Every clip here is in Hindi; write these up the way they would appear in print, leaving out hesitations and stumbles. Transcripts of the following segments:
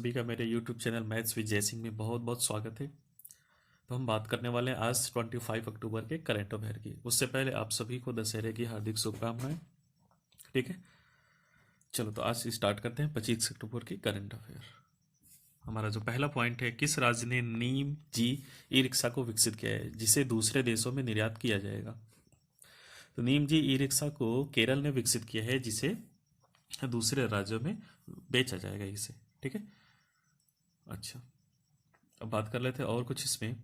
सभी का मेरे YouTube चैनल मैथ्स विद जय सिंह में बहुत बहुत स्वागत है। तो हम बात करने वाले हैं आज 25 अक्टूबर के करंट अफेयर की। उससे पहले आप सभी को दशहरे की हार्दिक शुभकामनाएं। ठीक है, चलो तो आज स्टार्ट करते हैं 25 अक्टूबर की करंट अफेयर। हमारा जो पहला पॉइंट है, किस राज्य ने नीम जी ई रिक्शा को विकसित किया है जिसे दूसरे देशों में निर्यात किया जाएगा? तो नीम जी ई रिक्शा को केरल ने विकसित किया है जिसे दूसरे राज्यों में बेचा जाएगा इसे। ठीक है, अच्छा अब बात कर लेते हैं और कुछ इसमें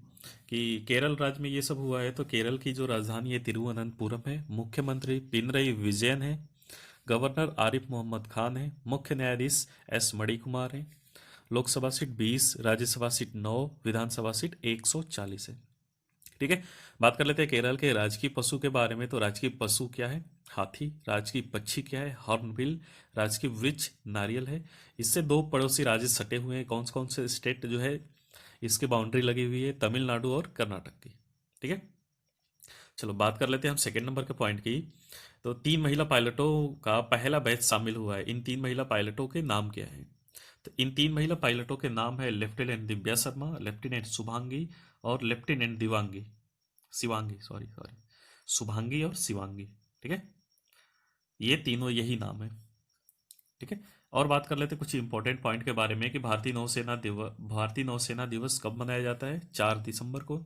कि केरल राज्य में ये सब हुआ है। तो केरल की जो राजधानी है तिरुवनंतपुरम है, मुख्यमंत्री पिनरई विजयन है, गवर्नर आरिफ मोहम्मद खान है, मुख्य न्यायाधीश एस मणिकुमार है, लोकसभा सीट 20, राज्यसभा सीट 9, विधानसभा सीट 140 है। ठीक है, बात कर लेते हैं केरल के राजकीय पशु के बारे में। तो राजकीय पशु क्या है? हाथी। राजकीय पक्षी क्या है? हॉर्नबिल। राजकीय वृक्ष नारियल है। इससे दो पड़ोसी राज्य सटे हुए हैं। कौन से स्टेट जो है इसकी बाउंड्री लगी हुई है? तमिलनाडु और कर्नाटक की। ठीक है, चलो बात कर लेते हैं हम सेकेंड नंबर के पॉइंट की। तो 3 महिला पायलटों का पहला बैच शामिल हुआ है। इन 3 महिला पायलटों के नाम क्या है? तो इन 3 महिला पायलटों के नाम है लेफ्टिनेंट दिव्या शर्मा, लेफ्टिनेंट शुभांगी और lieutenant Divangi Shivangi, sorry sorry, Shubhangi और शिवांगी। ठीक है, ये तीनों यही नाम है। ठीक है, और बात कर लेते हैं कुछ इंपॉर्टेंट पॉइंट के बारे में कि भारतीय नौसेना दिवस कब मनाया जाता है? 4 दिसंबर को।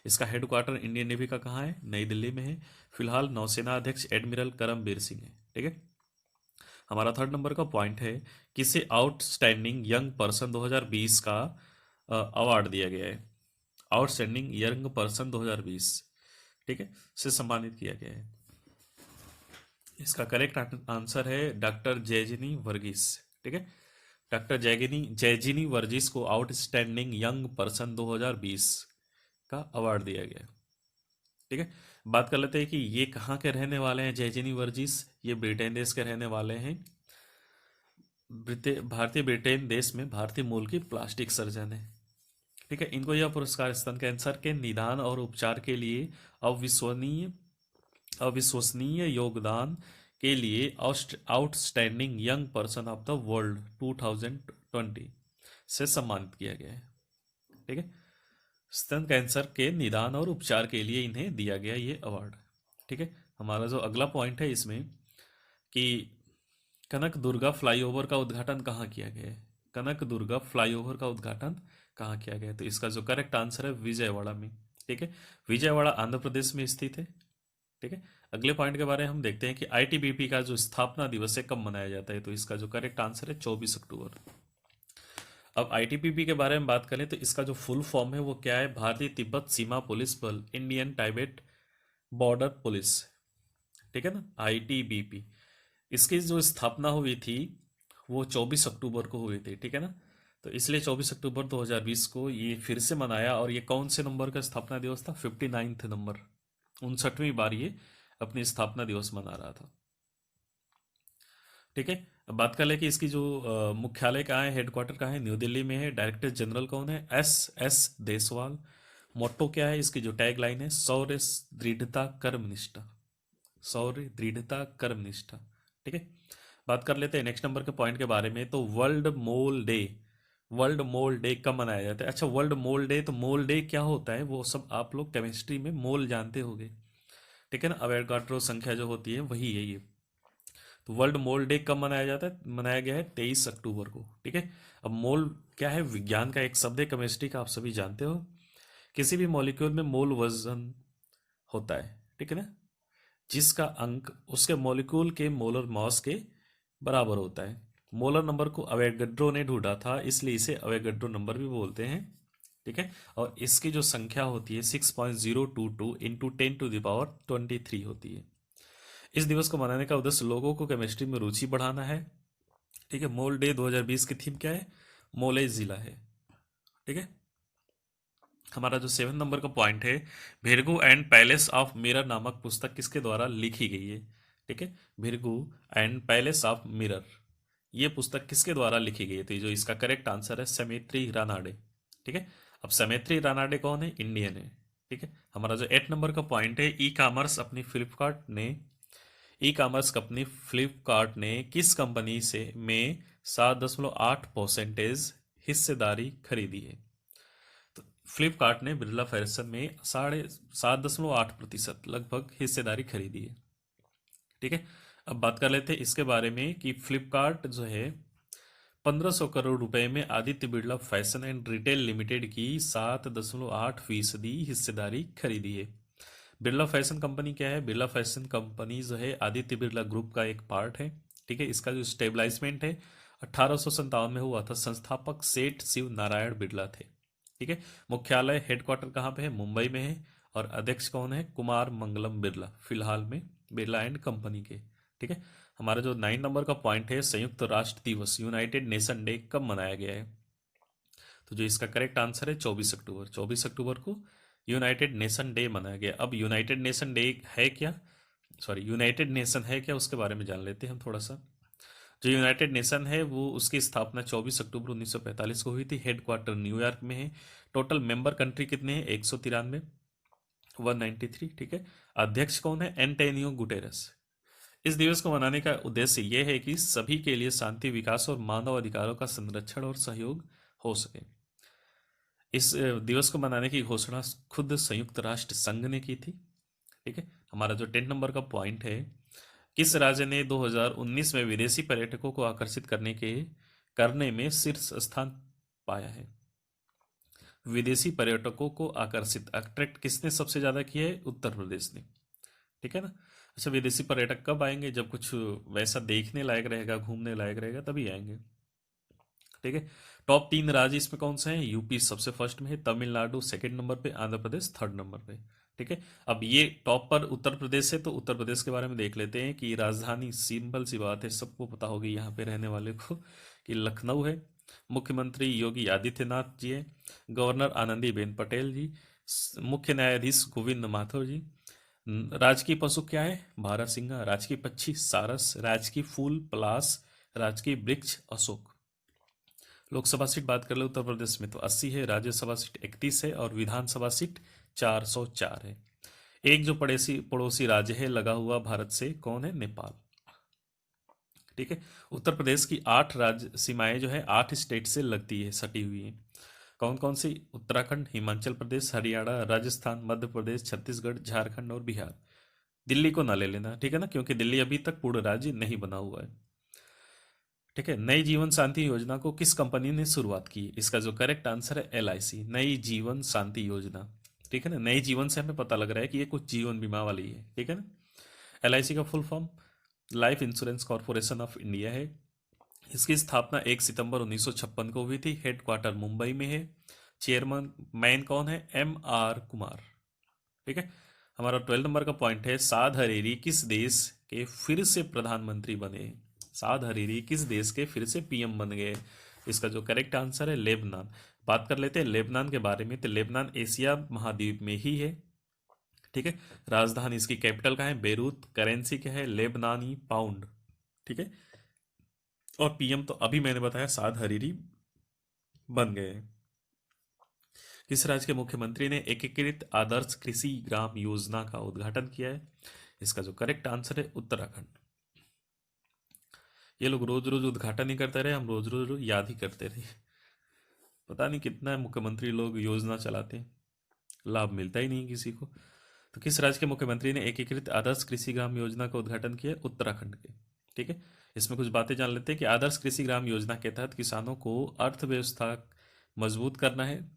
इसका हेडक्वार्टर इंडियन नेवी का कहाँ है? नई दिल्ली में है। फिलहाल नौसेना अध्यक्ष एडमिरल करमबीर सिंह है। ठीक है, हमारा थर्ड नंबर का पॉइंट है, किसे आउटस्टैंडिंग यंग पर्सन 2020 का अवार्ड दिया गया है? आउटस्टैंडिंग यंग पर्सन 2020, ठीक है, से सम्मानित किया गया है। इसका करेक्ट आंसर है डॉक्टर जैजिनी वर्गीस। ठीक है, डॉक्टर जैजिनी वर्गीस को आउटस्टैंडिंग यंग पर्सन 2020 का अवार्ड दिया गया। ठीक है, बात कर लेते हैं कि ये कहाँ के रहने वाले हैं। जैजिनी वर्गीस ये ब्रिटेन देश के रहने वाले हैं। भारतीय ब्रिटेन देश में भारतीय मूल की प्लास्टिक सर्जन है। ठीक है, इनको यह पुरस्कार स्तन कैंसर के निदान और उपचार के लिए अविश्वसनीय योगदान के लिए outstanding young person of the world 2020 से सम्मानित किया गया है। ठीक है, स्तन कैंसर के निदान और उपचार के लिए इन्हें दिया गया ये अवार्ड। ठीक है, हमारा जो अगला पॉइंट है इसमें कि कनक दुर्गा फ्लाईओवर का उद्घाटन कहाँ किया गया है? कनक दुर्गा फ्लाईओवर का उद्घाटन कहाँ किया गया है? तो इसका जो करेक्ट आंसर है विजयवाड़ा में। ठीक है, विजयवाड़ा आंध्र प्रदेश में स्थित है। ठीक है, अगले पॉइंट के बारे में हम देखते हैं कि आईटीबीपी का जो स्थापना दिवस है कब मनाया जाता है? तो इसका जो करेक्ट आंसर है 24 अक्टूबर। अब आईटीबीपी के बारे में बात करें तो इसका जो फुल फॉर्म है वो क्या है? भारतीय तिब्बत सीमा पुलिस बल, इंडियन टाइबेट बॉर्डर पुलिस। ठीक है ना, आईटीबीपी। इसकी जो स्थापना हुई थी वो 24 अक्टूबर को हुई थी। ठीक है ना, तो इसलिए 24 अक्टूबर 2020 को ये फिर से मनाया। और ये कौन से नंबर का स्थापना दिवस था? 59 नंबर, 59वीं बार ये अपनी स्थापना दिवस मना रहा था। ठीक है, अब बात कर ले कि इसकी जो मुख्यालय कहाँ है, हेडक्वार्टर कहाँ है? न्यू दिल्ली में है। डायरेक्टर जनरल कौन है? एस देसवाल। मोट्टो क्या है इसकी? जो टैग लाइन है, शौर्य दृढ़ता कर्मनिष्ठा, शौर्य दृढ़ता कर्मनिष्ठा। ठीक है, बात कर लेते हैं नेक्स्ट नंबर के पॉइंट के बारे में। तो वर्ल्ड मोल डे कब मनाया जाता है? अच्छा, वर्ल्ड मोल डे, तो मोल डे क्या होता है वो सब आप लोग केमिस्ट्री में मोल जानते होंगे। ठीक है ना, अवोगाड्रो संख्या जो होती है वही है ये। तो वर्ल्ड मोल डे कब मनाया जाता है? मनाया गया है 23 अक्टूबर को। ठीक है, अब मोल क्या है? विज्ञान का एक शब्द है, केमिस्ट्री का आप सभी जानते हो। किसी भी मॉलिक्यूल में मोल वजन होता है। ठीक है ना, जिसका अंक उसके मॉलिक्यूल के मोलर मास के बराबर होता है। मोलर नंबर को अवोगाड्रो ने ढूंढा था, इसलिए इसे अवोगाड्रो नंबर भी बोलते हैं। ठीक है, और इसकी जो संख्या होती है 6.022 इंटू 10⁻23 होती है। इस दिवस को मनाने का उद्देश्य लोगों को केमिस्ट्री में रुचि बढ़ाना है। ठीक है, मोल डे 2020 की थीम क्या है? मोले जिला है। ठीक है, हमारा जो 7 नंबर का पॉइंट है, भिरगू एंड पैलेस ऑफ मिरर नामक पुस्तक किसके द्वारा लिखी गई है? ठीक है, भिरगू एंड पैलेस ऑफ मिरर, ये पुस्तक किसके द्वारा लिखी गई थी? जो इसका करेक्ट आंसर है सैमित्री रानाडे। ठीक है, अब सैमित्री रानाडे कौन है? इंडियन है। ठीक है, हमारा जो 8 नंबर का पॉइंट है, ई कॉमर्स कंपनी फ्लिपकार्ट ने किस कंपनी से में 7.8% हिस्सेदारी खरीदी है। तो फ्लिपकार्ट ने बिरला फैशन में 7.8% लगभग हिस्सेदारी खरीदी है। ठीक है, अब बात कर लेते हैं इसके बारे में कि फ्लिपकार्ट जो है 1500 करोड़ रुपए में Aditya Birla fashion and retail limited की 7.8% हिस्सेदारी खरीदी है। बिरला फैशन कंपनी क्या है? बिरला फैशन कंपनी जो है आदित्य बिरला ग्रुप का एक पार्ट है। ठीक है, इसका जो स्टेबलाइजमेंट है 1857 में हुआ था। संस्थापक सेठ शिव नारायण बिरला थे। ठीक है, मुख्यालय हेडक्वार्टर कहाँ पे है? मुंबई में है। और अध्यक्ष कौन है? कुमार मंगलम बिरला, फिलहाल में बिरला एंड कंपनी के। ठीक है, हमारा जो 9 नंबर का पॉइंट है, संयुक्त राष्ट्र दिवस यूनाइटेड नेशन डे कब मनाया गया है? तो जो इसका करेक्ट आंसर है 24 अक्टूबर। 24 अक्टूबर को यूनाइटेड नेशन डे मनाया गया। अब यूनाइटेड नेशन डे है क्या, सॉरी यूनाइटेड नेशन है क्या, उसके बारे में जान लेते हैं हम थोड़ा सा। जो यूनाइटेड नेशन है वो उसकी स्थापना 24 अक्टूबर 1945 को हुई थी। हेडक्वार्टर न्यूयॉर्क में है। टोटल मेंबर कंट्री कितने हैं? 193, 193। ठीक है, अध्यक्ष कौन है? Antonio Guterres. इस दिवस को मनाने का उद्देश्य यह है कि सभी के लिए शांति, विकास और मानव अधिकारों का संरक्षण और सहयोग हो सके। इस दिवस को मनाने की घोषणा खुद संयुक्त राष्ट्र संघ ने की थी। ठीक है, हमारा जो 10 नंबर का पॉइंट है, किस राज्य ने 2019 में विदेशी पर्यटकों को आकर्षित करने में शीर्ष स्थान पाया है? विदेशी पर्यटकों को अट्रैक्ट किसने सबसे ज्यादा किया है? उत्तर प्रदेश ने। ठीक है ना। अच्छा, विदेशी पर्यटक कब आएंगे? जब कुछ वैसा देखने लायक रहेगा, घूमने लायक रहेगा, तभी आएंगे। ठीक है, टॉप 3 राज्य इसमें कौन से हैं? यूपी सबसे फर्स्ट में है, तमिलनाडु सेकंड नंबर पे, आंध्र प्रदेश थर्ड नंबर पे। ठीक है, अब ये टॉप पर उत्तर प्रदेश है, तो उत्तर प्रदेश के बारे में देख लेते हैं कि राजधानी, सिंपल सी बात है, सबको पता होगी यहाँ पे रहने वाले को, कि लखनऊ है। मुख्यमंत्री योगी आदित्यनाथ जी है। गवर्नर आनंदीबेन पटेल जी। मुख्य न्यायाधीश गोविंद माथुर जी। राजकीय पशु क्या है? बारहसिंगा। राजकीय पक्षी सारस। राजकीय फूल पलाश। राजकीय वृक्ष अशोक। लोकसभा सीट बात कर ले उत्तर प्रदेश में तो 80 है, राज्यसभा सीट 31 है और विधानसभा सीट 404 है। एक जो पड़ोसी राज्य है लगा हुआ भारत से, कौन है? नेपाल। ठीक है, उत्तर प्रदेश की 8 राज्य सीमाएं जो है 8 स्टेट से लगती है, सटी हुई है। कौन कौन सी? उत्तराखंड, हिमाचल प्रदेश, हरियाणा, राजस्थान, मध्य प्रदेश, छत्तीसगढ़, झारखंड और बिहार। दिल्ली को ना ले लेना, ठीक है ना, क्योंकि दिल्ली अभी तक पूर्ण राज्य नहीं बना हुआ है। ठीक है, नई जीवन शांति योजना को किस कंपनी ने शुरुआत की? इसका जो करेक्ट आंसर है LIC, नई जीवन शांति योजना। ठीक है ना, नई जीवन से हमें पता लग रहा है कि ये कुछ जीवन बीमा वाली है। ठीक है ना। LIC का full form life insurance corporation of India है। इसकी स्थापना 1 सितंबर 1956 को हुई थी। हेडक्वार्टर मुंबई में है। चेयरमैन मैन कौन है? MR कुमार। ठीक है, हमारा 12 नंबर का पॉइंट है, साद हरीरी किस देश के फिर से प्रधानमंत्री बने? साद हरीरी किस देश के फिर से PM बन गए? इसका जो करेक्ट आंसर है लेबनान। बात कर लेते हैं लेबनान के बारे में, तो लेबनान एशिया महाद्वीप में ही है। ठीक है, राजधानी इसकी कैपिटल का है बेरूत। करेंसी क्या है? लेबनानी पाउंड। ठीक है, और PM तो अभी मैंने बताया साद हरीरी बन गए। किस राज्य के मुख्यमंत्री ने एकीकृत आदर्श कृषि ग्राम योजना का उद्घाटन किया है? इसका जो करेक्ट आंसर है उत्तराखंड। ये लोग रोज रोज उद्घाटन ही करते रहे, हम रोज रोज याद ही करते रहे। पता नहीं कितना मुख्यमंत्री लोग योजना चलाते हैं, लाभ मिलता ही नहीं किसी को। तो किस राज्य के मुख्यमंत्री ने एकीकृत आदर्श कृषि ग्राम योजना का उद्घाटन किया? उत्तराखंड के। ठीक है, इसमें कुछ बातें जान लेते हैं कि आदर्श कृषि ग्राम योजना के तहत किसानों को अर्थव्यवस्था मजबूत करना है,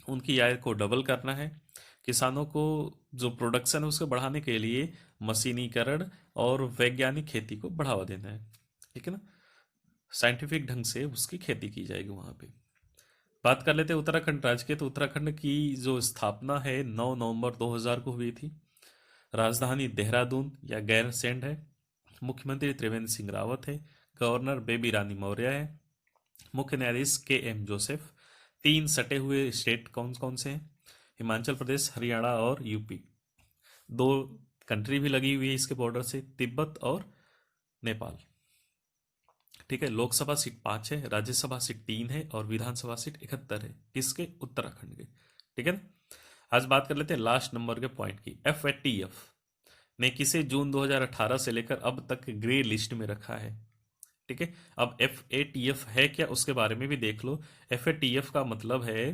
उनकी आय को डबल करना है, किसानों को जो प्रोडक्शन है उसको बढ़ाने के लिए मशीनीकरण और वैज्ञानिक खेती को बढ़ावा देना है। ठीक है ना, साइंटिफिक ढंग से उसकी खेती की जाएगी वहां पे। बात कर लेते हैं उत्तराखंड राज्य के, तो उत्तराखंड की जो स्थापना है 9 नवंबर 2000 को हुई थी। राजधानी देहरादून या गैरसैंण है। मुख्यमंत्री त्रिवेंद्र सिंह रावत है। गवर्नर बेबी रानी मौर्य है। मुख्य न्यायाधीश KM जोसेफ। 3 सटे हुए स्टेट कौन कौन से हैं? हिमाचल प्रदेश, हरियाणा और यूपी। 2 कंट्री भी लगी हुई है इसके बॉर्डर से, तिब्बत और नेपाल। ठीक है, लोकसभा सीट 5 है, राज्यसभा सीट 3 है और विधानसभा सीट 71 है। किसके? उत्तराखंड के। ठीक है ना। आज बात कर लेते हैं लास्ट नंबर के पॉइंट की। FATF ने किसे जून 2018 से लेकर अब तक ग्रे लिस्ट में रखा है? ठीक है। अब FATF है क्या, उसके बारे में भी देख लो। FATF का मतलब है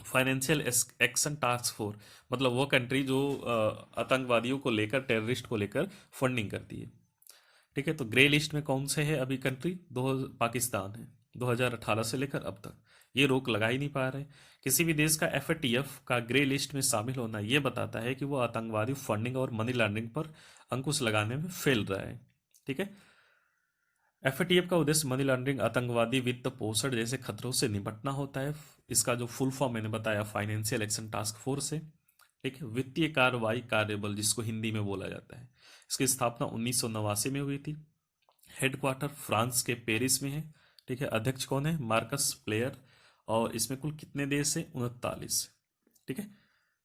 फाइनेंशियल एक्शन टास्क फोर्स, मतलब वो कंट्री जो आतंकवादियों को लेकर, टेररिस्ट को लेकर फंडिंग करती है। ठीक है। तो ग्रे लिस्ट में कौन से है अभी कंट्री? दो पाकिस्तान है। 2018 से लेकर अब तक ये रोक लगा ही नहीं पा रहे। किसी भी देश का FATF का ग्रे लिस्ट में शामिल होना ये बताता है कि वो आतंकवादी फंडिंग और मनी लॉन्ड्रिंग पर अंकुश लगाने में फेल रहा है। ठीक है। FATF का उद्देश्य मनी लॉन्ड्रिंग, आतंकवादी वित्त पोषण जैसे खतरों से निपटना होता है। इसका जो फुल फॉर्म मैंने बताया फाइनेंशियल एक्शन टास्क फोर्स है। ठीक है। वित्तीय कार्रवाई कार्यबल जिसको हिंदी में बोला जाता है। इसकी स्थापना 1989 में हुई थी। हेडक्वार्टर फ्रांस के पेरिस में है। ठीक है। अध्यक्ष कौन है? Marcus player. और इसमें कुल कितने देश हैं? 39। ठीक है।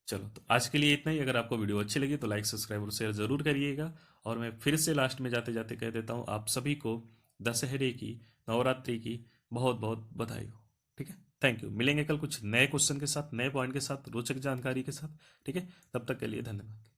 चलो, तो आज के लिए इतना ही। अगर आपको वीडियो अच्छी लगी तो लाइक, सब्सक्राइब और शेयर जरूर करिएगा। और मैं फिर से लास्ट में जाते जाते कह देता हूँ, आप सभी को दशहरे की, नवरात्रि की बहुत बहुत बधाई हो। ठीक है। Thank you. मिलेंगे कल कुछ नए क्वेश्चन के साथ, नए पॉइंट के साथ, रोचक जानकारी के साथ। ठीक है। तब तक के लिए धन्यवाद।